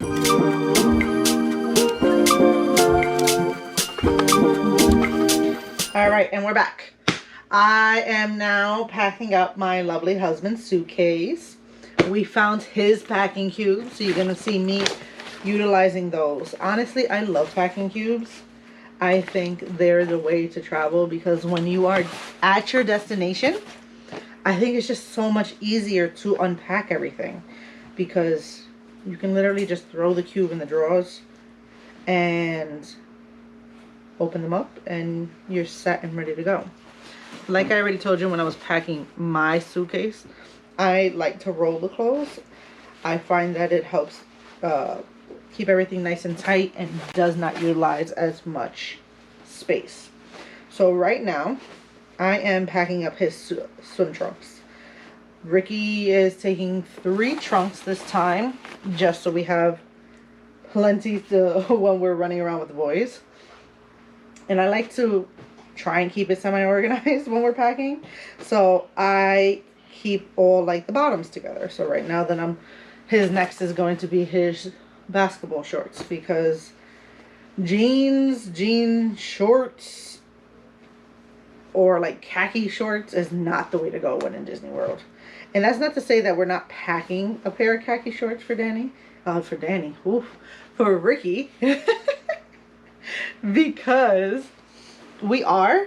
All right, and we're back. I am now packing up my lovely husband's suitcase. We found his packing cubes, so you're going to see me utilizing those. Honestly, I love packing cubes. I think they're the way to travel because when you are at your destination, I think it's just so much easier to unpack everything because you can literally just throw the cube in the drawers and open them up and you're set and ready to go. Like I already told you when I was packing my suitcase, I like to roll the clothes. I find that it helps keep everything nice and tight and does not utilize as much space. So right now, I am packing up his swim trunks. Ricky is taking 3 trunks this time, just so we have plenty to when we're running around with the boys. And I like to try and keep it semi-organized when we're packing. So I keep all like the bottoms together. So right now then his next is going to be his basketball shorts because jean shorts or like khaki shorts is not the way to go when in Disney World. And that's not to say that we're not packing a pair of khaki shorts for Danny. For Ricky. Because we are.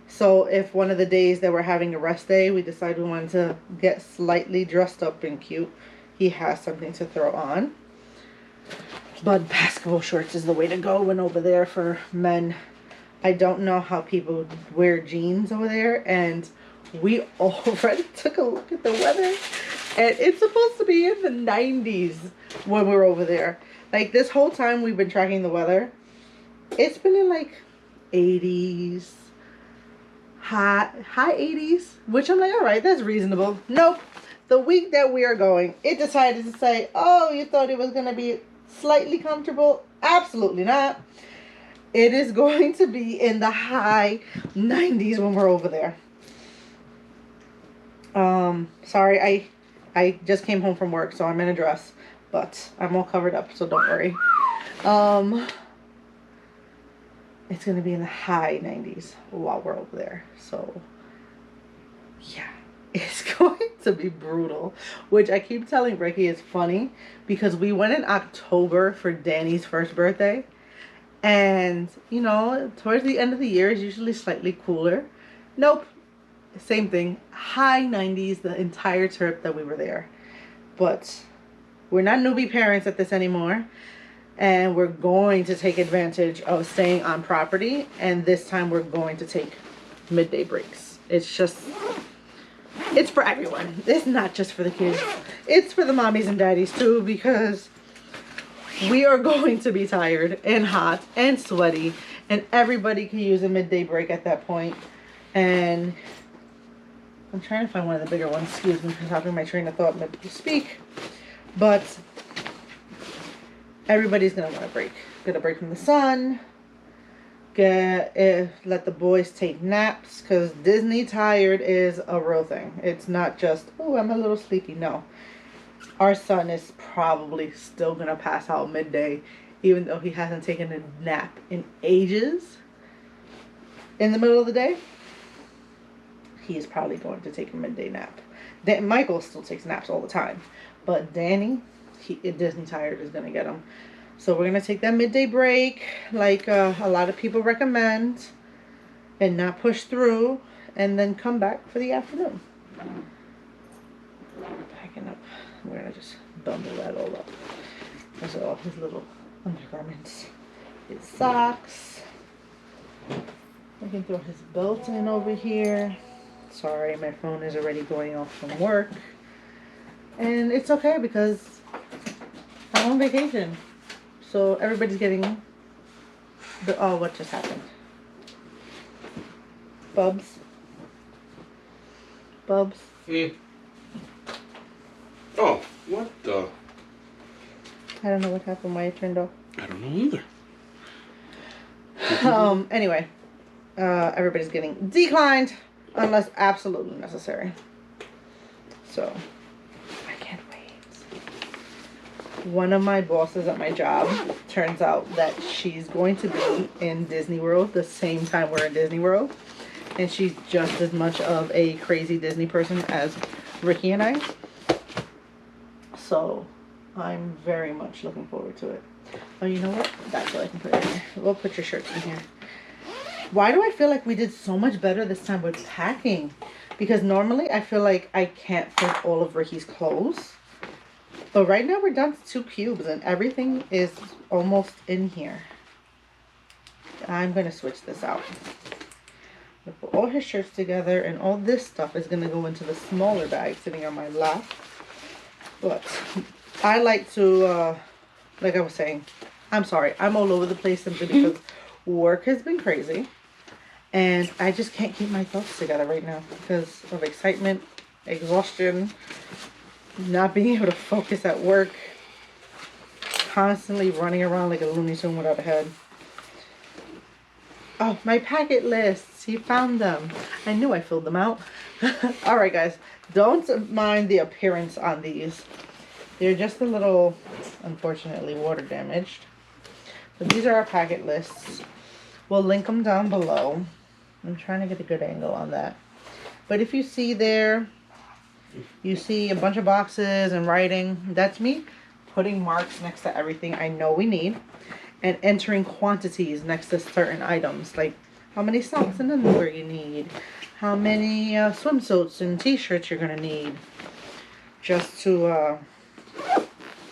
So if one of the days that we're having a rest day, we decide we wanted to get slightly dressed up and cute, he has something to throw on. But basketball shorts is the way to go when over there for men. I don't know how people wear jeans over there, and we already took a look at the weather, and it's supposed to be in the 90s when we're over there. Like this whole time we've been tracking the weather, it's been in like 80s, high 80s, which I'm like, all right, that's reasonable. Nope. The week that we are going, it decided to say, oh, you thought it was going to be slightly comfortable? Absolutely not. It is going to be in the high 90s when we're over there. Sorry, I just came home from work, so I'm in a dress, but I'm all covered up, so don't worry. It's going to be in the high 90s while we're over there. So, yeah, it's going to be brutal. Which I keep telling Ricky is funny because we went in October for Danny's first birthday. And, you know, towards the end of the year is usually slightly cooler. Nope. Same thing. High 90s the entire trip that we were there. But we're not newbie parents at this anymore. And we're going to take advantage of staying on property. And this time we're going to take midday breaks. It's for everyone. It's not just for the kids. It's for the mommies and daddies too, because we are going to be tired and hot and sweaty. And everybody can use a midday break at that point. And I'm trying to find one of the bigger ones. Excuse me for stopping my train of thought mid speak. But everybody's gonna want a break. Get a break from the sun. Let the boys take naps, because Disney tired is a real thing. It's not just, oh, I'm a little sleepy. No. Our son is probably still gonna pass out midday, even though he hasn't taken a nap in ages. In the middle of the day, he's probably going to take a midday nap. Michael still takes naps all the time, but Danny, Disney tired is gonna get him. So we're gonna take that midday break, like a lot of people recommend, and not push through, and then come back for the afternoon. Packing up. We're gonna just bundle that all up. Those are all his little undergarments, his socks. I can throw his belt in over here. Sorry, my phone is already going off from work. And it's okay because I'm on vacation. So everybody's getting what just happened? Bubs. Oh, what the? I don't know what happened, why it turned off. I don't know either. Anyway, everybody's getting declined unless absolutely necessary. So, I can't wait. one of my bosses at my job, turns out that she's going to be in Disney World the same time we're in Disney World. And she's just as much of a crazy Disney person as Ricky and I. So I'm very much looking forward to it. Oh, you know what? That's what I can put in here. We'll put your shirts in here. Why do I feel like we did so much better this time with packing? Because normally I feel like I can't fit all of Ricky's clothes. But right now we're down to 2 cubes and everything is almost in here. I'm going to switch this out. We'll put all his shirts together and all this stuff is going to go into the smaller bag sitting on my lap. But I like to, like I was saying, I'm sorry, I'm all over the place simply because work has been crazy. And I just can't keep my thoughts together right now because of excitement, exhaustion, not being able to focus at work, constantly running around like a Looney Tune without a head. Oh, my packet lists. You found them. I knew I filled them out. Alright guys, don't mind the appearance on these. They're just a little, unfortunately, water damaged. But these are our packet lists. We'll link them down below. I'm trying to get a good angle on that. But if you see there, you see a bunch of boxes and writing. That's me putting marks next to everything I know we need. And entering quantities next to certain items. Like how many socks and underwear you need. How many swimsuits and t-shirts you're going to need. Just to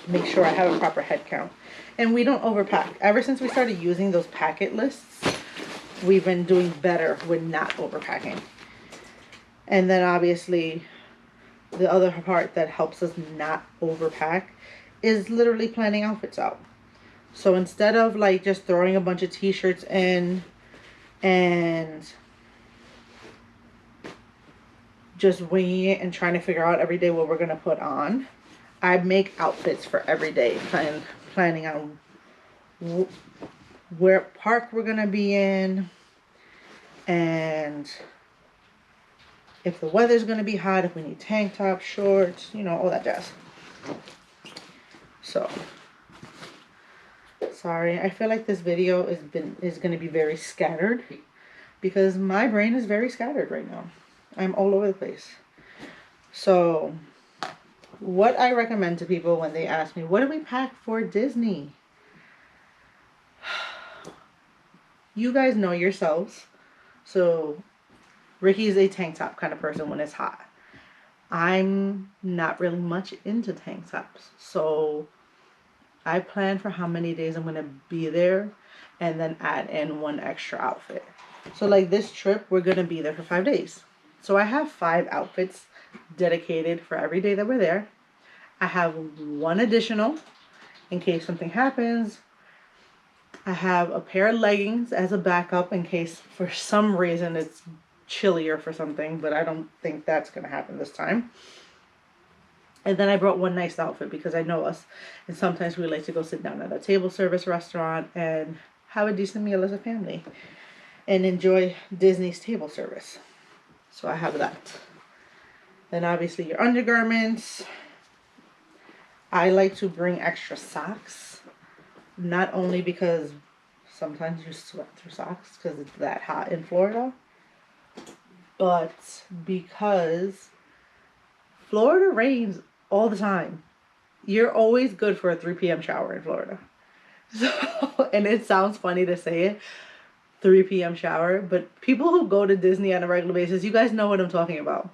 make sure I have a proper head count. And we don't overpack. Ever since we started using those packet lists, we've been doing better with not overpacking. And then obviously the other part that helps us not overpack is literally planning outfits out. So instead of like just throwing a bunch of t-shirts in and just winging it and trying to figure out every day what we're going to put on, I make outfits for every day, planning on where park we're going to be in, and if the weather's going to be hot, if we need tank tops, shorts, you know, all that jazz. So, sorry, I feel like this video is going to be very scattered because my brain is very scattered right now. I'm all over the place. So, what I recommend to people when they ask me, what do we pack for Disney? You guys know yourselves. So, Ricky's a tank top kind of person when it's hot. I'm not really much into tank tops. So, I plan for how many days I'm going to be there and then add in one extra outfit. So, like this trip, we're going to be there for 5 days. So, I have 5 outfits dedicated for every day that we're there. I have one additional in case something happens. I have a pair of leggings as a backup in case for some reason it's chillier for something, but I don't think that's going to happen this time. And then I brought one nice outfit because I know us, and sometimes we like to go sit down at a table service restaurant and have a decent meal as a family and enjoy Disney's table service. So I have that. Then obviously your undergarments. I like to bring extra socks, not only because sometimes you sweat through socks because it's that hot in Florida, but because Florida rains all the time. You're always good for a 3 p.m. shower in Florida. So, and it sounds funny to say it, 3 p.m. shower, but people who go to Disney on a regular basis, you guys know what I'm talking about.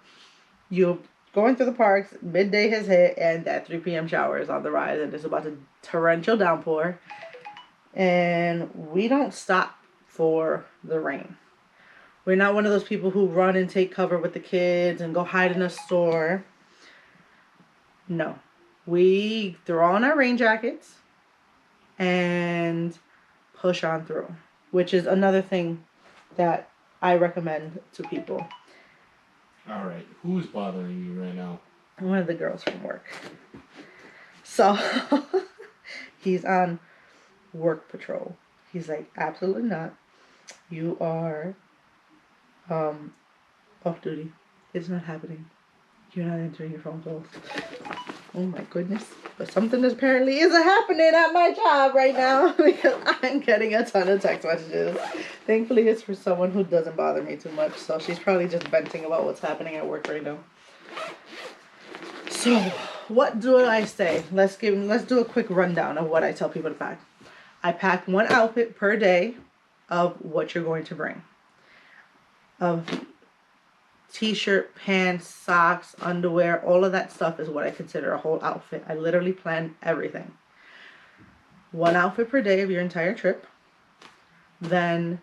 You're going through the parks, midday has hit, and that 3 p.m. shower is on the rise, and it's about to torrential downpour. And we don't stop for the rain. We're not one of those people who run and take cover with the kids and go hide in a store. No. We throw on our rain jackets and push on through, which is another thing that I recommend to people. All right, who's bothering you right now? One of the girls from work. So, he's on work patrol. He's like, absolutely not. You are off duty. It's not happening. You're not answering your phone calls. Oh my goodness. But something apparently isn't happening at my job right now because I'm getting a ton of text messages. Thankfully, it's for someone who doesn't bother me too much. So she's probably just venting about what's happening at work right now. So, what do I say? Let's do a quick rundown of what I tell people to pack. I pack one outfit per day of what you're going to bring. Of t-shirt, pants, socks, underwear, all of that stuff is what I consider a whole outfit. I literally plan everything. One outfit per day of your entire trip. Then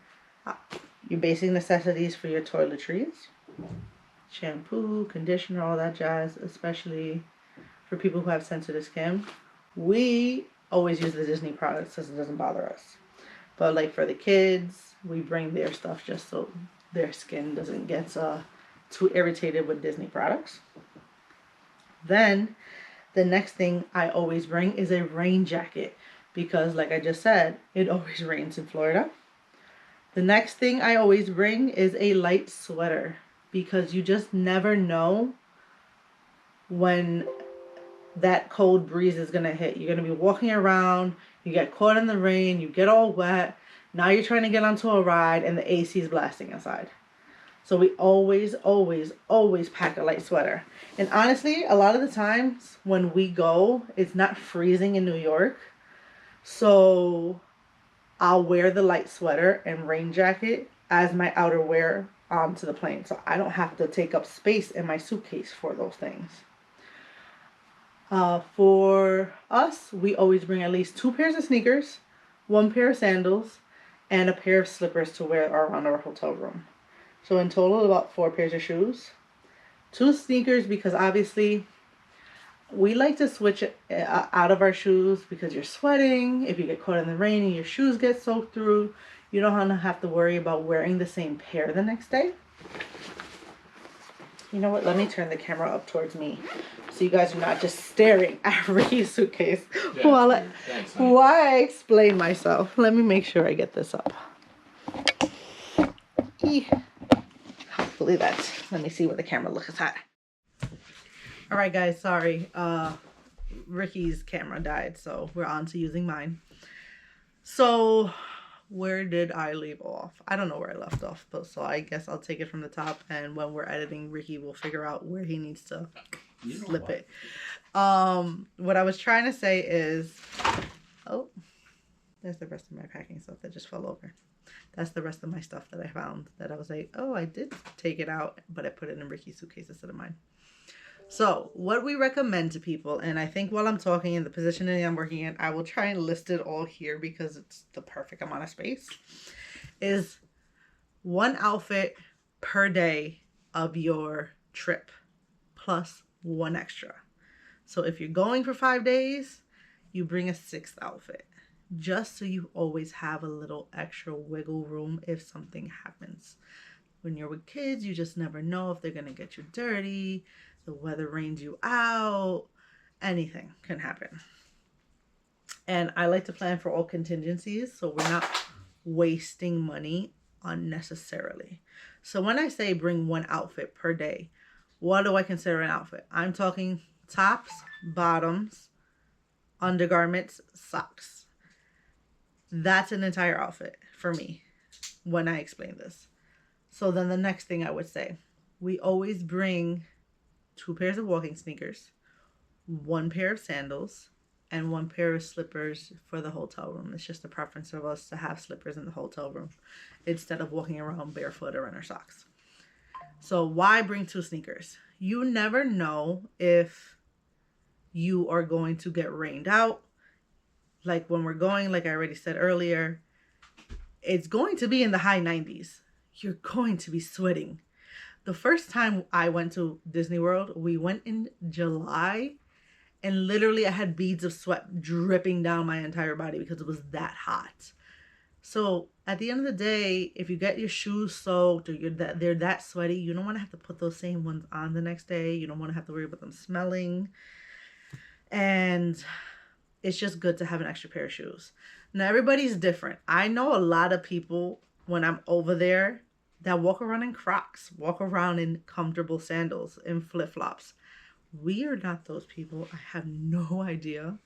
your basic necessities for your toiletries. Shampoo, conditioner, all that jazz, especially for people who have sensitive skin. We always use the Disney products because it doesn't bother us. But like for the kids, we bring their stuff just so their skin doesn't get too irritated with Disney products. Then the next thing I always bring is a rain jacket because like I just said, it always rains in Florida. The next thing I always bring is a light sweater because you just never know when that cold breeze is going to hit. You're going to be walking around, you get caught in the rain, you get all wet. Now you're trying to get onto a ride and the AC is blasting inside. So we always pack a light sweater. And honestly, a lot of the times when we go, it's not freezing in New York. So I'll wear the light sweater and rain jacket as my outerwear onto the plane. So I don't have to take up space in my suitcase for those things. For us, we always bring at least 2 pairs of sneakers, 1 pair of sandals, and a pair of slippers to wear around our hotel room. So in total, about 4 pairs of shoes. 2 sneakers because obviously we like to switch out of our shoes because you're sweating. If you get caught in the rain and your shoes get soaked through, you don't have to worry about wearing the same pair the next day. You know what? Let me turn the camera up towards me so you guys are not just staring at Ricky's suitcase while I explain myself. Let me make sure I get this up. Hopefully let me see what the camera looks at. All right, guys, sorry. Ricky's camera died, so we're on to using mine. So where did I leave off? I don't know where I left off, but so I guess I'll take it from the top, and when we're editing, Ricky will figure out where he needs to slip it. What I was trying to say is, oh, there's the rest of my packing stuff that just fell over. That's the rest of my stuff that I found that I was like, oh, I did take it out, but I put it in Ricky's suitcase instead of mine. So what we recommend to people, and I think while I'm talking in the positioning I'm working in, I will try and list it all here because it's the perfect amount of space, is 1 outfit per day of your trip plus 1 extra. So if you're going for 5 days, you bring a 6th outfit just so you always have a little extra wiggle room if something happens. When you're with kids, you just never know if they're going to get you dirty, the weather rains you out, anything can happen. And I like to plan for all contingencies so we're not wasting money unnecessarily. So when I say bring 1 outfit per day, what do I consider an outfit? I'm talking tops, bottoms, undergarments, socks. That's an entire outfit for me when I explain this. So then the next thing I would say, we always bring 2 pairs of walking sneakers, 1 pair of sandals, and 1 pair of slippers for the hotel room. It's just a preference of us to have slippers in the hotel room instead of walking around barefoot or in our socks. So why bring 2 sneakers? You never know if you are going to get rained out. Like when we're going, like I already said earlier, it's going to be in the high 90s. You're going to be sweating. The first time I went to Disney World, we went in July, and literally I had beads of sweat dripping down my entire body because it was that hot. So at the end of the day, if you get your shoes soaked or they're that sweaty, you don't want to have to put those same ones on the next day. You don't want to have to worry about them smelling. And it's just good to have an extra pair of shoes. Now, everybody's different. I know a lot of people, when I'm over there, that walk around in Crocs, walk around in comfortable sandals, in flip-flops. We are not those people. I have no idea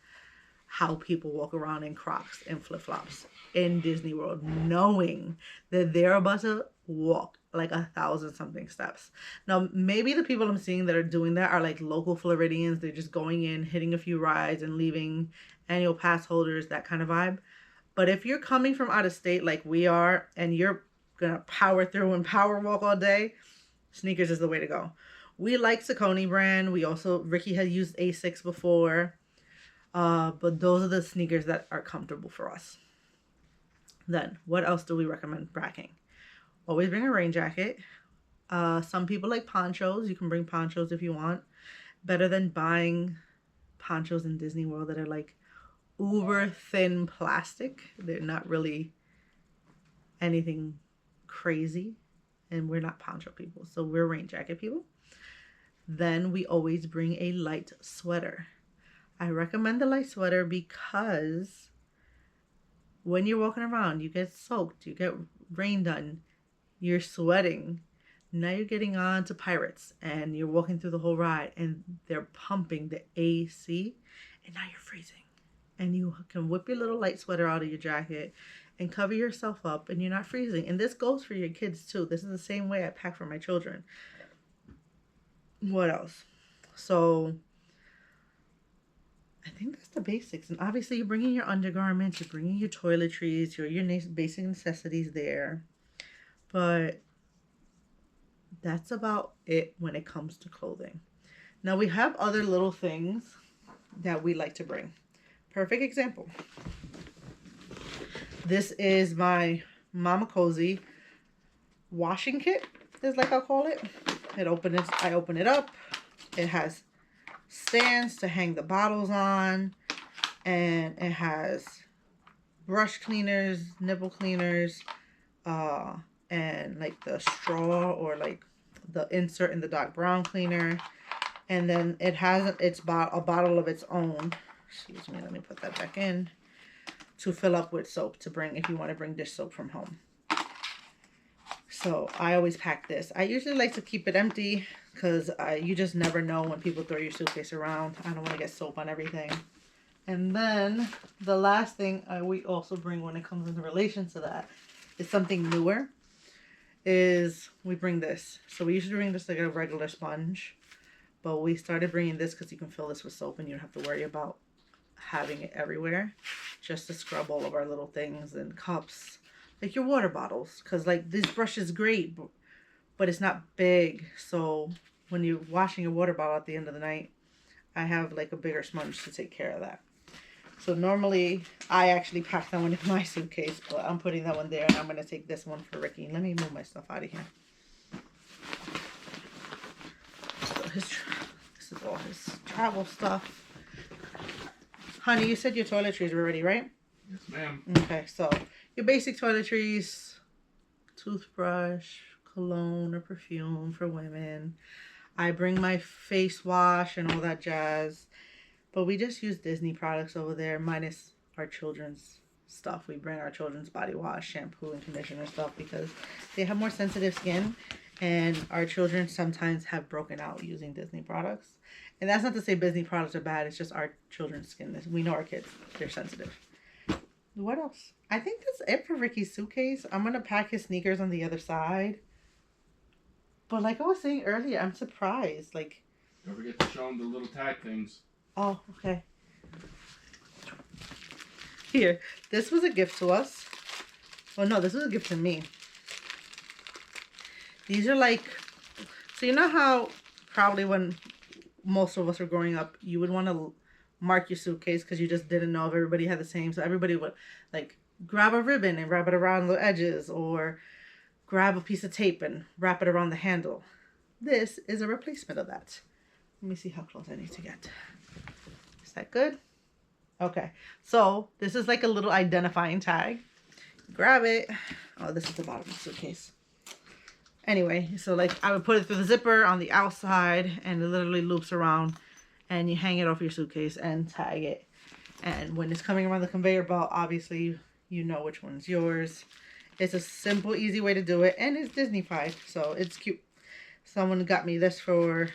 how people walk around in Crocs and flip-flops in Disney World, knowing that they're about to walk like 1,000 something steps. Now, maybe the people I'm seeing that are doing that are like local Floridians. They're just going in, hitting a few rides and leaving, annual pass holders, that kind of vibe. But if you're coming from out of state like we are and you're gonna power through and power walk all day, sneakers is the way to go. We like Saucony brand. We also, Ricky had used Asics before. But those are the sneakers that are comfortable for us. Then, what else do we recommend packing? Always bring a rain jacket. Some people like ponchos. You can bring ponchos if you want. Better than buying ponchos in Disney World that are like uber thin plastic. They're not really anything crazy. And we're not poncho people, so we're rain jacket people. Then we always bring a light sweater. I recommend the light sweater because when you're walking around, you get soaked, you get rained on, you're sweating. Now you're getting on to Pirates and you're walking through the whole ride and they're pumping the AC and now you're freezing. And you can whip your little light sweater out of your jacket and cover yourself up and you're not freezing. And this goes for your kids too. This is the same way I pack for my children. What else? So I think that's the basics. And obviously you're bringing your undergarments, you're bringing your toiletries, your basic necessities there. But that's about it when it comes to clothing. Now we have other little things that we like to bring. Perfect example. This is my Mama Cozy washing kit, is like I'll call it. I open it up. It has stands to hang the bottles on, and it has brush cleaners, nipple cleaners, and like the straw or like the insert in the dark brown cleaner. And then it has a bottle of its own. Excuse me, let me put that back in. To fill up with soap to bring if you want to bring dish soap from home. So I always pack this. I usually like to keep it empty because you just never know when people throw your suitcase around. I don't want to get soap on everything. And then the last thing we also bring when it comes into relation to that is something newer. Is we bring this. So we usually bring this like a regular sponge. But we started bringing this because you can fill this with soap and you don't have to worry about having it everywhere. Just to scrub all of our little things and cups. Like your water bottles. Because like this brush is great. But it's not big. So when you're washing your water bottle at the end of the night, I have like a bigger sponge to take care of that. So normally I actually pack that one in my suitcase. But I'm putting that one there. And I'm going to take this one for Ricky. Let me move my stuff out of here. This is all his travel stuff. Honey, you said your toiletries were ready, right? Yes, ma'am. Okay, so your basic toiletries, toothbrush, cologne or perfume for women. I bring my face wash and all that jazz. But we just use Disney products over there, minus our children's stuff. We bring our children's body wash, shampoo, and conditioner stuff because they have more sensitive skin. And our children sometimes have broken out using Disney products. And that's not to say Disney products are bad. It's just our children's skin. We know our kids. They're sensitive. What else? I think that's it for Ricky's suitcase. I'm going to pack his sneakers on the other side. But like I was saying earlier, I'm surprised. Like, don't forget to show him the little tag things. Oh, okay. Here. This was a gift to us. Oh, no. This was a gift to me. These are like, so you know how probably when most of us were growing up, you would want to mark your suitcase because you just didn't know if everybody had the same. So everybody would like grab a ribbon and wrap it around the edges or grab a piece of tape and wrap it around the handle. This is a replacement of that. Let me see how close I need to get. Is that good? Okay. So this is like a little identifying tag. Grab it. Oh, this is the bottom of the suitcase. Anyway, so like I would put it through the zipper on the outside and it literally loops around and you hang it off your suitcase and tag it. And when it's coming around the conveyor belt, obviously you know which one's yours. It's a simple, easy way to do it and it's Disney-fied, so it's cute. Someone got me this for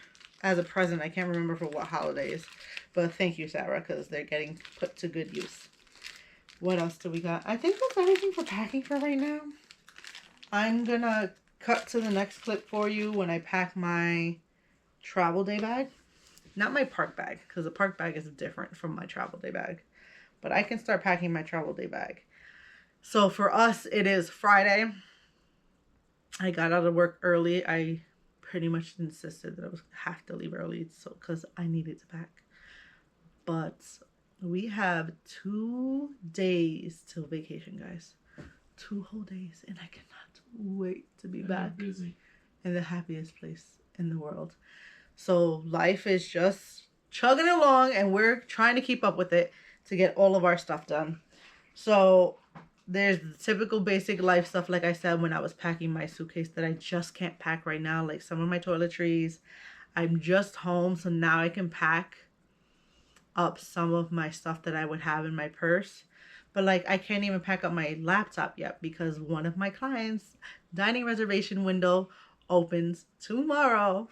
as a present. I can't remember for what holidays. But thank you, Sarah, because they're getting put to good use. What else do we got? I think that's everything for packing for right now. I'm going to cut to the next clip for you when I pack my travel day bag. Not my park bag, because the park bag is different from my travel day bag. But I can start packing my travel day bag. So for us, it is Friday. I got out of work early. I pretty much insisted that I was have to leave early because I needed to pack. But we have 2 days till vacation, guys. 2 whole days, and I cannot wait to be back busy in the happiest place in the world. So life is just chugging along, and we're trying to keep up with it to get all of our stuff done. So there's the typical basic life stuff, like I said, when I was packing my suitcase that I just can't pack right now, like some of my toiletries. I'm just home, so now I can pack up some of my stuff that I would have in my purse. But like, I can't even pack up my laptop yet because one of my clients' dining reservation window opens tomorrow.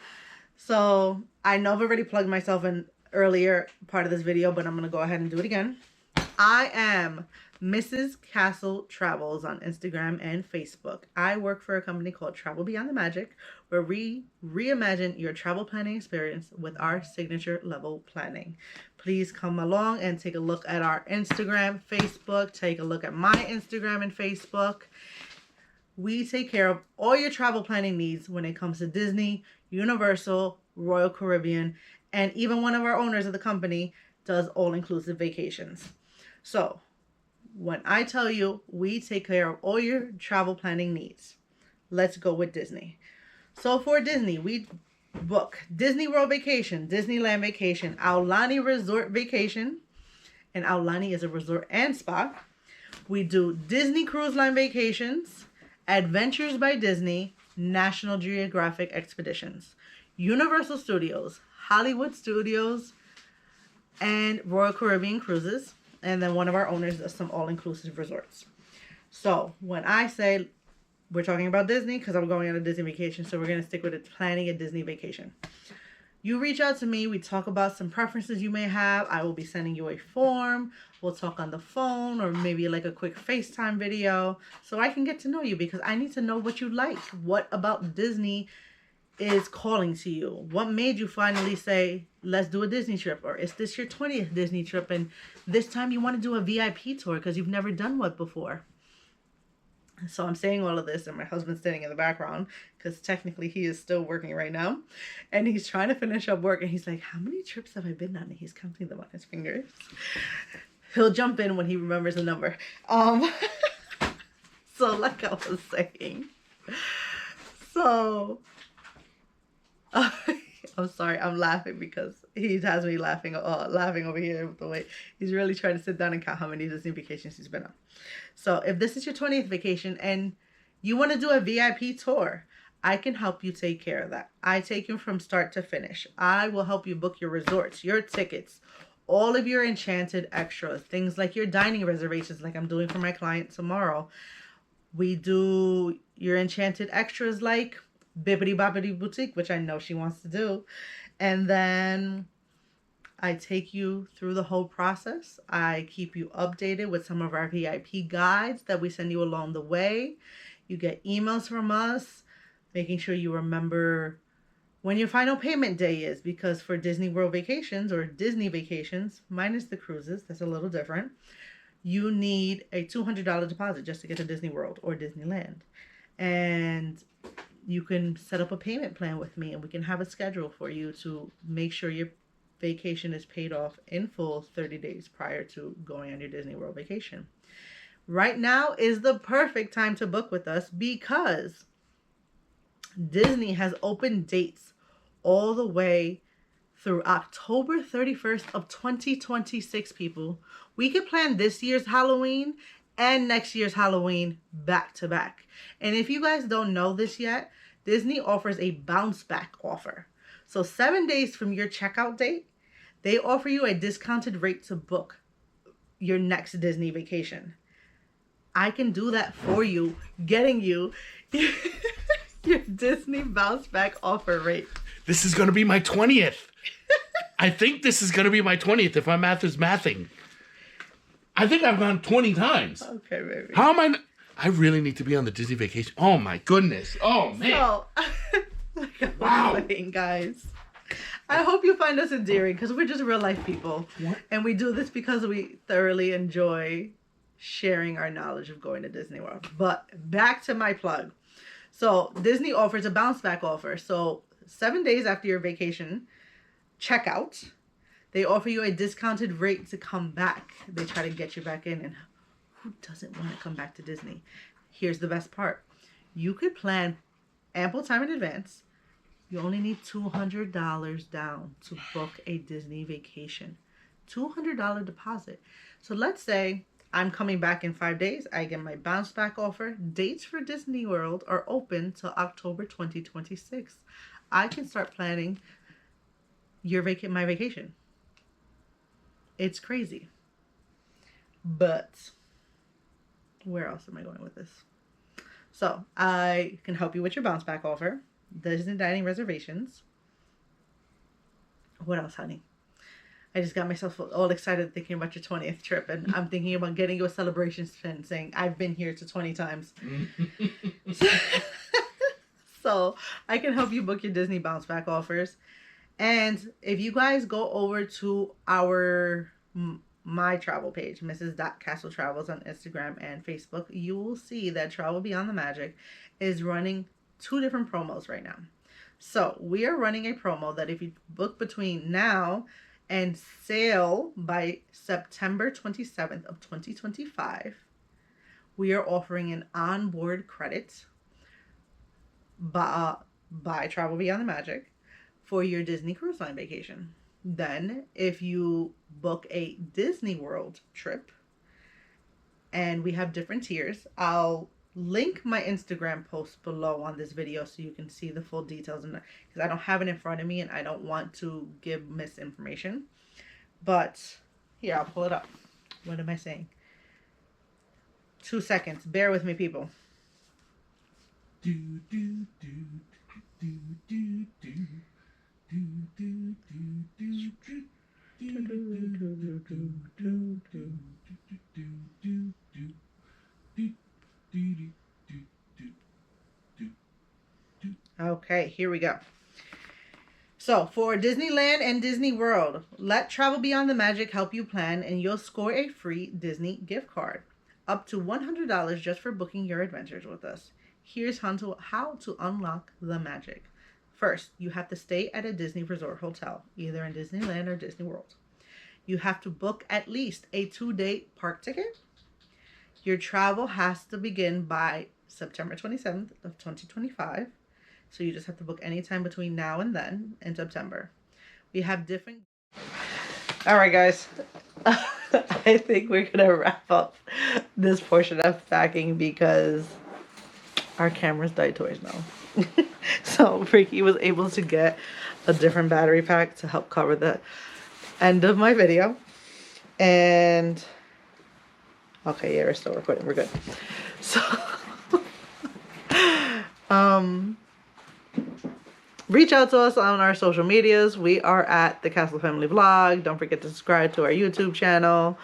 So I know I've already plugged myself in earlier part of this video, but I'm going to go ahead and do it again. I am Mrs. Castle Travels on Instagram and Facebook. I work for a company called Travel Beyond the Magic, where we reimagine your travel planning experience with our signature level planning. Please come along and take a look at our Instagram, Facebook. Take a look at my Instagram and Facebook. We take care of all your travel planning needs when it comes to Disney, Universal, Royal Caribbean, and even one of our owners of the company does all-inclusive vacations. So when I tell you we take care of all your travel planning needs, let's go with Disney. So for Disney, we book Disney World Vacation, Disneyland Vacation, Aulani Resort Vacation, and Aulani is a resort and spa. We do Disney Cruise Line Vacations, Adventures by Disney, National Geographic Expeditions, Universal Studios, Hollywood Studios, and Royal Caribbean Cruises. And then one of our owners does some all-inclusive resorts. So when I say we're talking about Disney, because I'm going on a Disney vacation, so we're going to stick with it, planning a Disney vacation. You reach out to me. We talk about some preferences you may have. I will be sending you a form. We'll talk on the phone or maybe like a quick FaceTime video so I can get to know you, because I need to know what you like. What about Disney is calling to you? What made you finally say, let's do a Disney trip? Or is this your 20th Disney trip and this time you want to do a VIP tour because you've never done one before? So I'm saying all of this, and my husband's standing in the background because technically he is still working right now, and he's trying to finish up work, and he's like, how many trips have I been on? And he's counting them on his fingers. He'll jump in when he remembers the number. So like I was saying, so I'm sorry, I'm laughing because he has me laughing over here with the way he's really trying to sit down and count how many Disney vacations he's been on. So if this is your 20th vacation and you want to do a VIP tour, I can help you take care of that. I take you from start to finish. I will help you book your resorts, your tickets, all of your enchanted extras, things like your dining reservations, like I'm doing for my client tomorrow. We do your enchanted extras like Bibbidi Bobbidi Boutique, which I know she wants to do. And then I take you through the whole process. I keep you updated with some of our VIP guides that we send you along the way. You get emails from us, making sure you remember when your final payment day is, because for Disney World Vacations or Disney Vacations, minus the cruises, that's a little different, you need a $200 deposit just to get to Disney World or Disneyland. And you can set up a payment plan with me, and we can have a schedule for you to make sure your vacation is paid off in full 30 days prior to going on your Disney World vacation. Right now is the perfect time to book with us because Disney has open dates all the way through October 31st of 2026, people. We could plan this year's Halloween and next year's Halloween back to back. And if you guys don't know this yet, Disney offers a bounce back offer. So 7 days from your checkout date, they offer you a discounted rate to book your next Disney vacation. I can do that for you, getting you your Disney bounce back offer rate. This is going to be my 20th. I think this is going to be my 20th if my math is mathing. I think I've gone 20 times. Okay, baby. How am I... I really need to be on the Disney vacation. Oh, my goodness. Oh, man. So, like I was saying, guys, I hope you find us endearing because we're just real life people. What? And we do this because we thoroughly enjoy sharing our knowledge of going to Disney World. But back to my plug. So Disney offers a bounce back offer. So 7 days after your vacation checkout, they offer you a discounted rate to come back. They try to get you back in. And who doesn't want to come back to Disney? Here's the best part. You could plan ample time in advance. You only need $200 down to book a Disney vacation. $200 deposit. So let's say I'm coming back in 5 days. I get my bounce back offer. Dates for Disney World are open till October 2026. I can start planning my vacation. It's crazy. But where else am I going with this? So I can help you with your bounce back offer. Disney dining reservations. What else, honey? I just got myself all excited thinking about your 20th trip, and I'm thinking about getting you a celebration pin saying, I've been here to 20 times. So I can help you book your Disney bounce back offers. And if you guys go over to my travel page, Mrs. Travels on Instagram and Facebook, you will see that Travel Beyond the Magic is running 2 different promos right now. So we are running a promo that if you book between now and sail by September 27th of 2025, we are offering an onboard credit by Travel Beyond the Magic for your Disney Cruise Line vacation. Then if you book a Disney World trip, and we have different tiers, I'll link my Instagram post below on this video so you can see the full details, because I don't have it in front of me and I don't want to give misinformation. But here, I'll pull it up. What am I saying? 2 seconds. Bear with me, people. Okay, here we go. So for Disneyland and Disney World, let Travel Beyond the Magic help you plan, and you'll score a free Disney gift card. Up to $100 just for booking your adventures with us. Here's how to unlock the magic. First, you have to stay at a Disney Resort hotel, either in Disneyland or Disney World. You have to book at least a 2-day park ticket. Your travel has to begin by September 27th of 2025. So you just have to book anytime between now and then in September. We have different... All right, guys. I think we're going to wrap up this portion of packing because our cameras died twice now. So Ricky was able to get a different battery pack to help cover the end of my video. And okay, yeah, we're still recording. We're good. So reach out to us on our social medias. We are at the Castle Family Vlog. Don't forget to subscribe to our YouTube channel.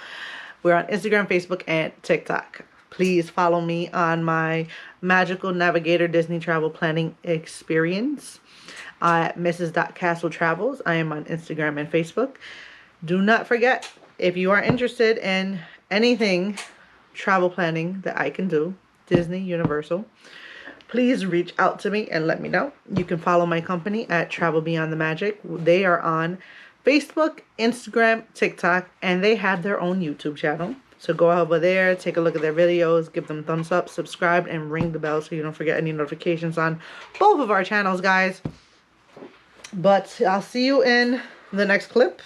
We're on Instagram, Facebook, and TikTok. Please follow me on my Magical Navigator Disney Travel Planning Experience at Mrs. Travels. I am on Instagram and Facebook. Do not forget, if you are interested in anything travel planning that I can do, Disney, Universal, please reach out to me and let me know. You can follow my company at Travel Beyond the Magic. They are on Facebook, Instagram, TikTok, and they have their own YouTube channel. So go over there, take a look at their videos, give them thumbs up, subscribe, and ring the bell so you don't forget any notifications on both of our channels, guys. But I'll see you in the next clip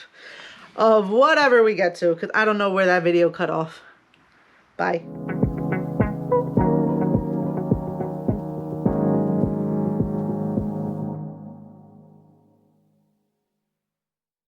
of whatever we get to, because I don't know where that video cut off. Bye.